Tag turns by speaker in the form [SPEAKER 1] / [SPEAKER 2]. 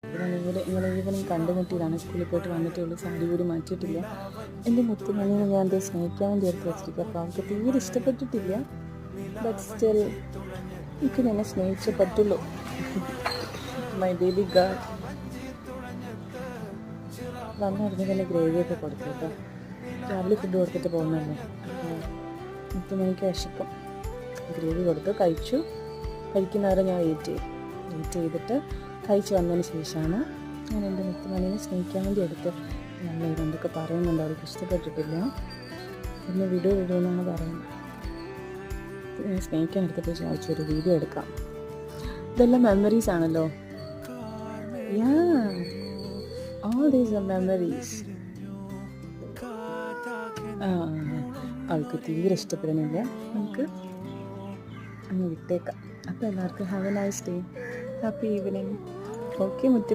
[SPEAKER 1] ഇന്നലെ ഈവനിങ് കണ്ടുമുട്ടിയതാണ്. സ്കൂളിൽ പോയിട്ട് വന്നിട്ടേ ഉള്ളൂ. സാരി കൂടി മാറ്റിയിട്ടില്ല. എൻ്റെ മുത്തുമണിയെ ഞാൻ അത് സ്നേഹിക്കാൻ വേണ്ടി എടുത്ത് വെച്ചിരിക്കുക. അപ്പോൾ അവൾക്ക് തീരെ ഇഷ്ടപ്പെട്ടിട്ടില്ല. ബട്ട് സ്റ്റിൽ എനിക്ക് എന്നെ സ്നേഹിച്ചേ പറ്റുള്ളൂ. My baby girl. വന്നിരുന്ന് തന്നെ ഗ്രേവിയൊക്കെ കൊടുത്തു കേട്ടോ. രാവിലെ ഫുഡ് കൊടുത്തിട്ട് പോകുന്നല്ലോ. മുത്തുമണിക്ക് വിശക്കും. ഗ്രേവി കൊടുത്തു, കഴിച്ചു. കഴിക്കുന്നവരെ ഞാൻ വെയിറ്റ് ചെയ്തിട്ട് കഴിച്ച് വന്നതിന് ശേഷമാണ് ഞാൻ എൻ്റെ മുത്തുമണിനെ സ്നേഹിക്കാൻ വേണ്ടി എടുത്ത്. നല്ല ഇതെന്തൊക്കെ പറയുന്നുണ്ട്, അവർക്ക് ഇഷ്ടപ്പെട്ടിട്ടില്ല. പിന്നെ വിടുമെന്നാണ് പറയുന്നത്. ഞാൻ സ്നേഹിക്കാൻ എടുത്തിട്ട് ചോദിച്ചൊരു വീഡിയോ എടുക്കാം. ഇതെല്ലാം മെമ്മറീസ് ആണല്ലോ. All these are memories. അവൾക്ക് തീരെ ഇഷ്ടപ്പെടുന്നില്ല. നമുക്ക് അങ്ങ് വിട്ടേക്കാം. അപ്പോൾ എല്ലാവർക്കും have A nice day, happy evening. Okay മുത്ത്.